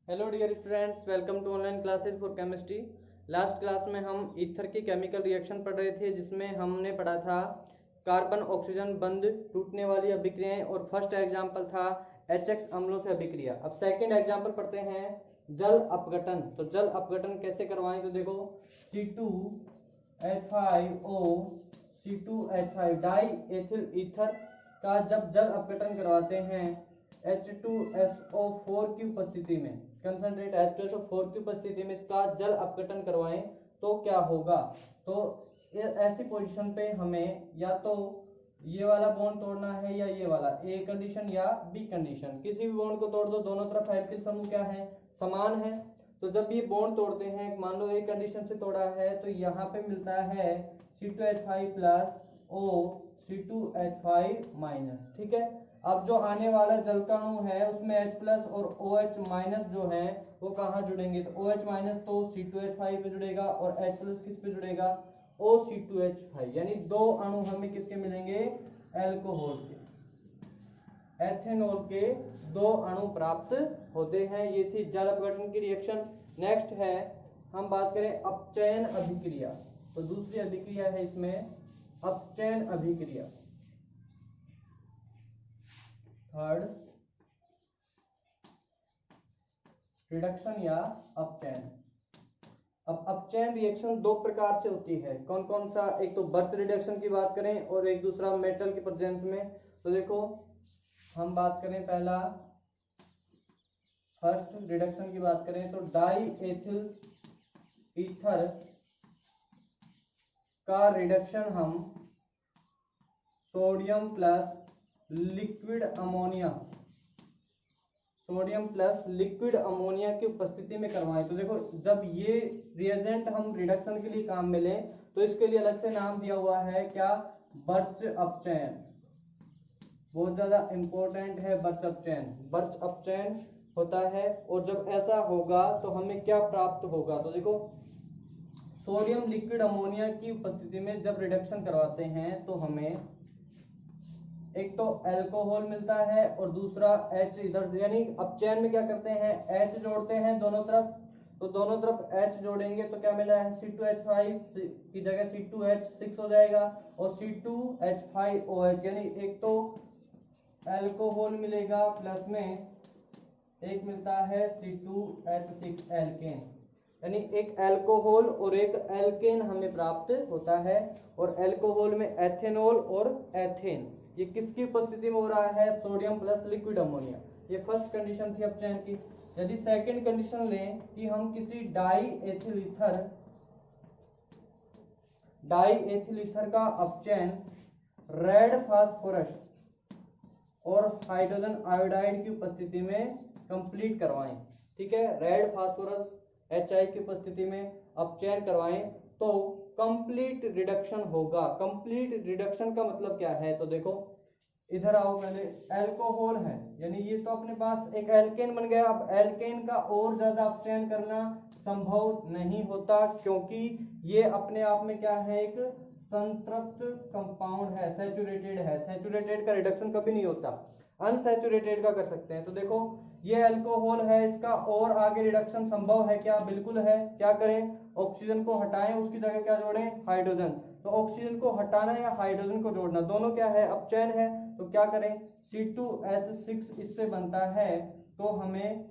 Hello dear students, welcome to online classes for chemistry. Last class में हम ether की chemical reaction पढ़ रहे थे, जिसमें हमने पढ़ा था कार्बन ऑक्सीजन बंध टूटने वाली अभिक्रियाएं, और फर्स्ट एग्जाम्पल था HX अम्लों से अभिक्रिया। अब सेकंड एग्जाम्पल पढ़ते हैं जल अपघटन। तो जल अपघटन कैसे करवाएं, तो देखो C2H5O C2H5 die ethyl ether का जब जल अपघटन करवाते हैं H2SO4 की उपस्थिति में, कंसंट्रेट H2SO4 की उपस्थिति में इसका जल अपघटन करवाएं तो क्या होगा। तो ऐसी पोजीशन पे हमें या तो ये वाला बॉन्ड तोड़ना है या ये वाला, ए कंडीशन या बी कंडीशन। किसी भी बॉन्ड को तोड़ दो, दोनों तरफ एल्किल समूह क्या है, समान है। तो जब ये बॉन्ड तोड़ते हैं, मान लो ए कंडीशन से तोड़ा है, तो यहाँ पे मिलता है C2H5 plus O C2H5 minus. ठीक है, अब जो आने वाला जल का अणु है उसमें H प्लस और OH माइनस जो है वो कहाँ जुड़ेंगे, तो OH माइनस तो C2H5 पे जुड़ेगा और H प्लस किस पे जुड़ेगा, OC2H5। यानी दो अणु हमें किसके मिलेंगे, एल्कोहल के, एथेनॉल के दो अणु प्राप्त होते हैं। ये थी जल अपघटन की रिएक्शन। नेक्स्ट है, हम बात करें अपचयन अभिक्रिया। तो दूसरी अभिक्रिया है इसमें अपचयन अभिक्रिया, थर्ड रिडक्शन या अपचयन। अब अपचयन रिएक्शन दो प्रकार से होती है, कौन कौन सा, एक तो बर्थ रिडक्शन की बात करें और एक दूसरा मेटल की प्रेजेंस में। तो देखो हम बात करें पहला फर्स्ट रिडक्शन की बात करें तो डाई एथिल ईथर का रिडक्शन हम sodium plus liquid ammonia, sodium plus liquid ammonia की उपस्थिति में करवाएं। तो देखो जब ये रिएजेंट हम रिडक्शन के लिए काम में लें तो इसके लिए अलग से नाम दिया हुआ है क्या, बर्च अपचयन। बहुत ज्यादा इंपॉर्टेंट है बर्च अपचयन। बर्च अपचयन होता है, और जब ऐसा होगा तो हमें क्या प्राप्त होगा, तो देखो सोडियम लिक्विड अमोनिया की उपस्थिति में जब रिडक्शन करवाते हैं तो हमें एक तो अल्कोहल मिलता है और दूसरा H इधर, यानी अपचयन में क्या करते हैं, H जोड़ते हैं दोनों तरफ। तो दोनों तरफ H जोड़ेंगे तो क्या मिला है, C2H5 की जगह C2H6 हो जाएगा और C2H5OH, यानी एक तो अल्कोहल मिलेगा प्लस में एक मिलता है C2H6 एल्केन, यानी एक अल्कोहल और एक एल्केन हमें प्राप्त होता है। और अल्कोहल में एथेनॉल और एथेन, ये किसकी उपस्थिति में हो रहा है, सोडियम प्लस लिक्विड अमोनिया। ये फर्स्ट कंडीशन थी अपचयन की। यदि सेकंड कंडीशन लें कि हम किसी डाई एथिल ईथर का अपचयन रेड फास्फोरस और हाइड्रोजन आयोडाइड की उपस्थिति में कंप्लीट करवाएं। ठीक है, रेड फास्फोरस HI की उपस्थिति में अपचयन करवाएं तो कंप्लीट रिडक्शन होगा। कंप्लीट रिडक्शन का मतलब क्या है, तो देखो इधर आओ, पहले अल्कोहल है, यानी ये तो अपने पास एक एल्केन बन गया। अब एल्केन का और ज्यादा अपचयन करना संभव नहीं होता, क्योंकि ये अपने आप में क्या है, एक संतृप्त कंपाउंड है, सैचुरेटेड है। सैचुरेटेड का रिडक्शन कभी नहीं होता, अनसैचुरेटेड का कर सकते हैं। तो देखो ये अल्कोहल है, इसका और आगे रिडक्शन संभव है क्या, बिल्कुल है। क्या करें, ऑक्सीजन को हटाएं, उसकी जगह क्या जोड़ें, हाइड्रोजन। तो ऑक्सीजन को हटाना या हाइड्रोजन को जोड़ना, दोनों क्या है, अपचयन है। तो क्या करें, C2H6 इससे बनता है, तो हमें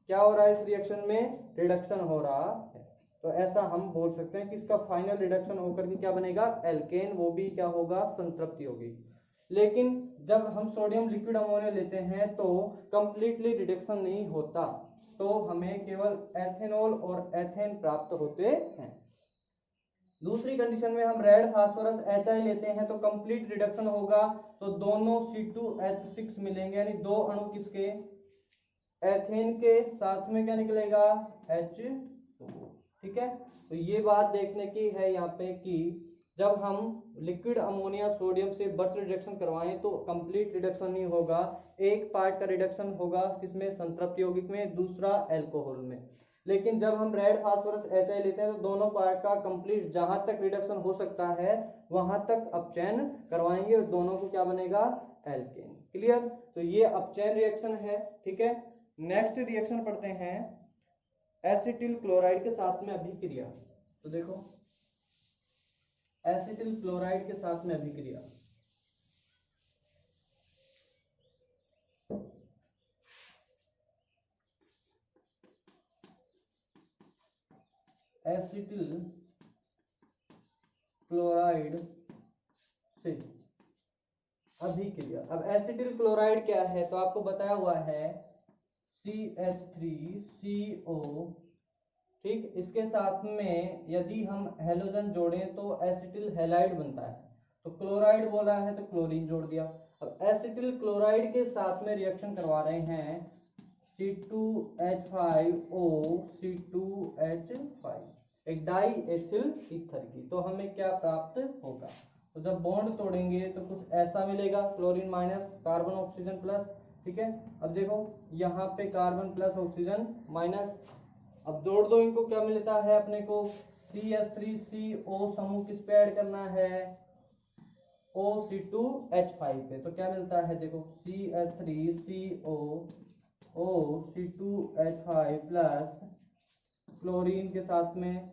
क्या हो रहा है, इस रिएक्शन में रिडक्शन हो रहा है। तो ऐसा हम बोल सकते हैं कि इसका फाइनल रिडक्शन होकर के क्या बनेगा, एल्केन, वो भी क्या होगा, संतृप्ति होगी। लेकिन जब हम सोडियम लिक्विड अमोनिया लेते हैं तो कंप्लीटली रिडक्शन नहीं होता, तो हमें केवल एथेनॉल और एथेन प्राप्त होते हैं। दूसरी कंडीशन में हम रेड फास्फोरस HI लेते हैं तो कंप्लीट रिडक्शन होगा, तो दोनों C2H6 मिलेंगे, यानी दो अणु किसके, एथेन के, साथ में क्या निकलेगा, H2। ठीक है, तो ये बात देखने की है यहाँ पे कि जब हम लिक्विड अमोनिया सोडियम से बर्च रिडक्शन करवाएं तो कंप्लीट रिडक्शन नहीं होगा, एक पार्ट का रिडक्शन होगा किसमें, संतृप्त यौगिक में, दूसरा अल्कोहल में। लेकिन जब हम रेड फास्फोरस HI लेते हैं तो दोनों पार्ट का कंप्लीट जहां तक रिडक्शन हो सकता है वहां तक अपचयन करवाएंगे और दोनों को क्या बनेगा, एल्केन। क्लियर, तो ये अपचयन रिएक्शन है। ठीक है, नेक्स्ट रिएक्शन पढ़ते हैं एसिटिल क्लोराइड के साथ में अभिक्रिया। तो देखो एसिटिल क्लोराइड के साथ में अभिक्रिया, एसिटिल क्लोराइड से अभिक्रिया। अब एसिटिल क्लोराइड क्या है, तो आपको बताया हुआ है CH3CO, ठीक। इसके साथ में यदि हम हेलोजन जोड़ें तो एसिटिल हैलाइड बनता है। तो क्लोराइड बोला है तो क्लोरीन जोड़ दिया। अब एसिटिल क्लोराइड के साथ में रिएक्शन करवा रहे हैं C2H5O C2H5, एक डाई एथिल ईथर की। तो हमें क्या प्राप्त होगा, तो जब बॉन्ड तोड़ेंगे तो कुछ ऐसा मिलेगा, chlorine minus carbon oxygen plus, ठीक है। अब देखो यहाँ पे कार्बन प्लस ऑक्सीजन माइनस, अब जोड़ दो इनको, क्या मिलता है अपने को CH3CO समूह किस पे ऐड करना है, OC2H5 पे। तो क्या मिलता है देखो CH3CO OC2H5 प्लस क्लोरीन के साथ में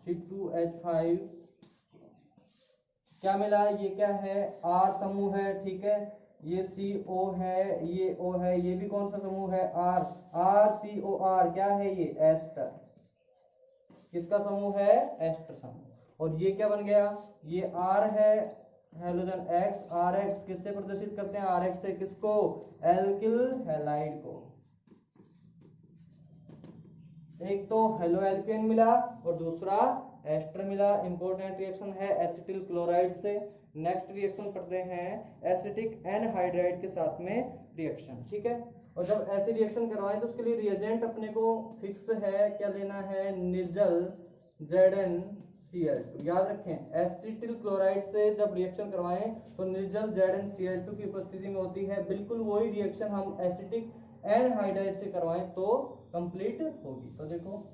C2H5, क्या मिला, ये क्या है R समूह है, ठीक है। ये CO है, ये O है, ये भी कौन सा समूह है R, RCOR क्या है ये एस्टर, किसका समूह है एस्टर समूह। और ये क्या बन गया, ये R है हेलोजन X, RX किससे प्रदर्शित करते हैं, RX से किसको, एल्किल हैलाइड को। एक तो हेलो एल्केन मिला और दूसरा एस्टर मिला। इंपॉर्टेंट रिएक्शन है एसिटिल क्लोराइड से। नेक्स्ट रिएक्शन पढ़ते हैं एसिटिक एनहाइड्राइड के साथ में रिएक्शन, ठीक है। और जब ऐसे रिएक्शन करवाएं तो उसके लिए रिएजेंट अपने को फिक्स है, क्या लेना है, निर्जल ZnCl2। याद रखें एसिटिल क्लोराइड से जब रिएक्शन करवाएं तो निर्जल ZnCl2 की उपस्थिति में होती है। बिल्कुल वही रिएक्शन हम एसिटिक एनहाइड्राइड से करवाएं तो कंप्लीट होगी। तो देखो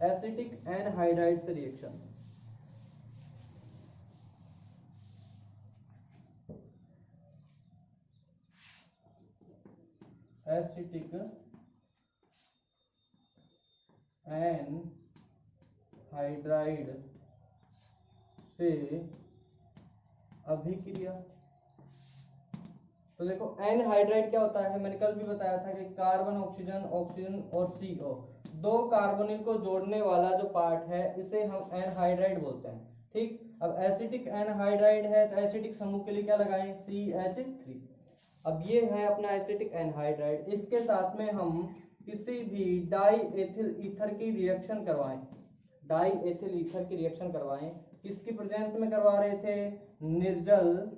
एसिटिक एनहाइड्राइड से रिएक्शन, एसिटिक एनहाइड्राइड से अभिक्रिया। तो देखो एनहाइड्राइड क्या होता है, मैंने कल भी बताया था कि कार्बन ऑक्सीजन ऑक्सीजन और CO, दो कार्बोनिल को जोड़ने वाला जो पार्ट है इसे हम एनहाइड्राइड बोलते हैं, ठीक। अब एसिटिक एनहाइड्राइड है तो एसिटिक समूह के लिए क्या लगाएं CH3। अब ये है अपना एसिटिक एनहाइड्राइड, इसके साथ में हम किसी भी डाई एथिल ईथर की रिएक्शन करवाएं, डाई एथिल ईथर की रिएक्शन करवाएं, किसकी प्रेजेंस में करवा रहे थे, निर्जल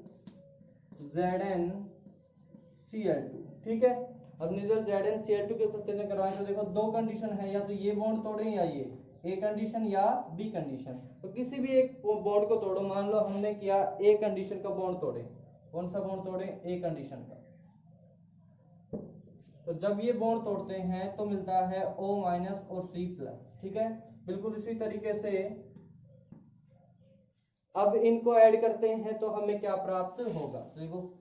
ZnCl2, ठीक है। अब निर्जल ZnCl2 की उपस्थिति में करवाएं तो देखो दो कंडीशन है, या तो ये बॉन्ड तोड़े या ये, ए कंडीशन या बी कंडीशन। तो किसी भी एक बॉन्ड को तोड़ो, मान लो हमने किया ए कंडीशन का बॉन्ड तोड़े, कौन सा बॉन्ड तोड़े, ए कंडीशन का। तो जब ये बॉन्ड तोड़ते हैं तो मिलता है O- और C+, ठीक है। बिल्कुल इसी तरीके से अब इनको ऐड करते हैं तो हमें क्या प्राप्त होगा, देखो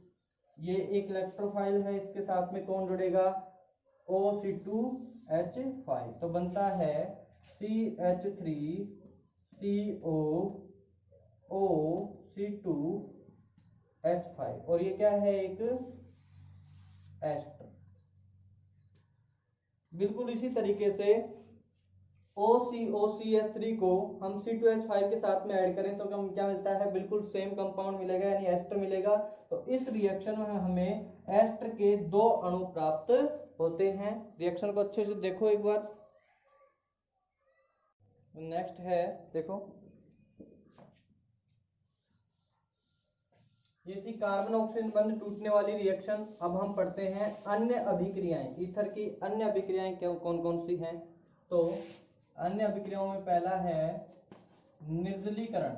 ये एक इलेक्ट्रोफाइल है, इसके साथ में कौन जुड़ेगा, OC2H5, तो बनता है CH3CO OC2H5, और ये क्या है एक एस्टर। बिल्कुल इसी तरीके से OCOCH3 को हम C2H5 के साथ में ऐड करें तो क्या मिलता है, बिल्कुल सेम कंपाउंड मिलेगा, यानी एस्टर मिलेगा। तो इस रिएक्शन में हमें एस्टर के दो अणु प्राप्त होते हैं। रिएक्शन को अच्छे से देखो एक बार। नेक्स्ट है देखो, ये थी कार्बन ऑक्सीजन बंध टूटने वाली रिएक्शन। अब हम पढ़ते हैं अन्य अभिक्रियाएं, ईथर की अन्य अभिक्रियाएं कौन कौन सी हैं। तो अन्य अभिक्रियाओं में पहला है निर्जलीकरण,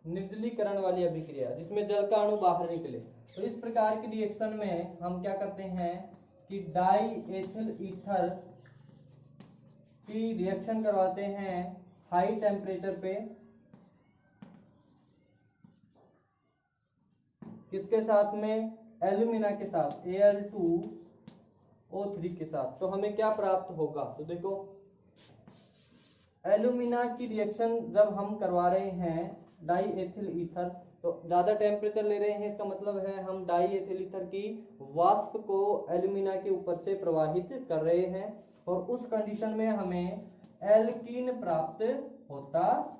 निर्जलीकरण वाली अभिक्रिया जिसमें जल का अणु बाहर निकले। तो इस प्रकार की रिएक्शन में हम क्या करते हैं कि डाई एथिल ईथर की रिएक्शन करवाते हैं हाई टेम्परेचर पे, किसके साथ में, एल्यूमिना के साथ Al2O3 के साथ, तो हमें क्या प्राप्त होगा? तो देखो एल्यूमिना की रिएक्शन जब हम करवा रहे हैं डाई एथिल ईथर, तो ज्यादा टेम्परेचर ले रहे हैं, इसका मतलब है हम डाई एथिल ईथर की वाष्प को एल्यूमिना के ऊपर से प्रवाहित कर रहे हैं, और उस कंडीशन में हमें एल्कीन प्राप्त होता।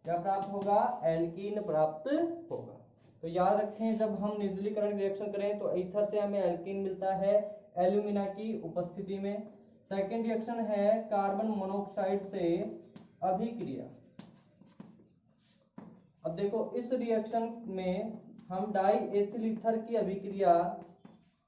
क्या प्राप्त होगा? एल्कीन प्राप्त होगा। तो याद रखें, जब हम निर्जलीकरण रिएक्शन करें तो ईथर से हमें एल्कीन मिलता है एल्यूमिना की उपस्थिति में। सेकेंड रिएक्शन है कार्बन मोनोऑक्साइड से अभिक्रिया। अब देखो इस रिएक्शन में हम डाई एथिल ईथर की अभिक्रिया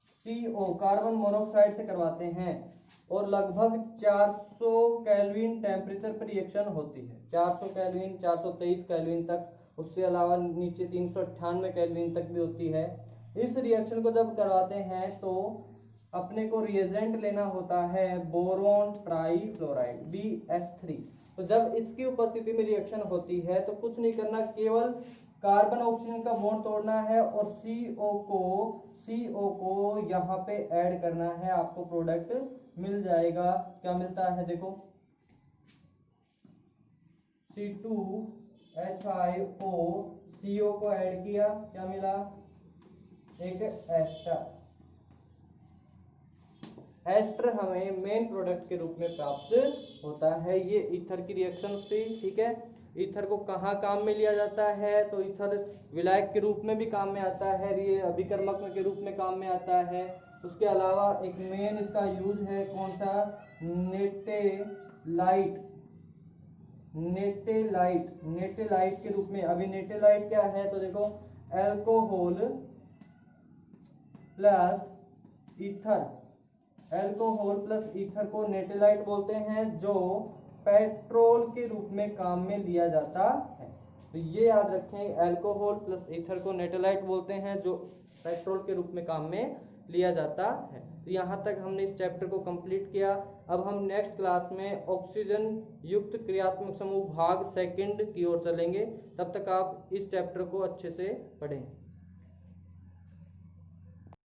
CO कार्बन मोनोऑक्साइड से करवाते हैं, और लगभग 400 केल्विन टेम्परेचर पर रिएक्शन होती है। 400 केल्विन, 423 केल्विन तक, उससे अलावा नीचे 398 केल्विन तक भी होती है। इस रिएक्शन को जब करवाते हैं तो अपने को रिएजेंट लेना होता है बोरोन ट्राईफ्लोराइड BF3। तो जब इसकी उपस्थिति में रिएक्शन होती है तो कुछ नहीं करना, केवल कार्बन ऑक्सीजन का बॉन्ड तोड़ना है और CO को यहाँ पे ऐड करना है, आपको प्रोडक्ट मिल जाएगा। क्या मिलता है? देखो C2H5O, CO को ऐड किया, क्या मिला? एक एस्टर। एस्टर हमें मेन प्रोडक्ट के रूप में प्राप्त होता है। ये ईथर की रिएक्शन थी, ठीक है। ईथर को कहाँ काम में लिया जाता है? तो ईथर विलायक के रूप में भी काम में आता है, ये अभिकर्मक के रूप में काम में आता है। उसके अलावा एक मेन इसका यूज है कौन सा? नेटेलाइट के रूप में। अभी नेटेलाइट क्या है? तो देखो एल्कोहल प्लस ईथर को नेटेलाइट बोलते हैं, जो पेट्रोल के रूप में काम में लिया जाता है। तो ये याद रखें, अल्कोहल प्लस ईथर को नेटेलाइट बोलते हैं, जो पेट्रोल के रूप में काम में लिया जाता है। तो यहाँ तक हमने इस चैप्टर को कंप्लीट किया। अब हम नेक्स्ट क्लास में ऑक्सीजन युक्त क्रियात्मक समूह भाग सेकंड की ओर चलेंगे। तब तक आप इस चैप्टर को अच्छे से पढ़ें।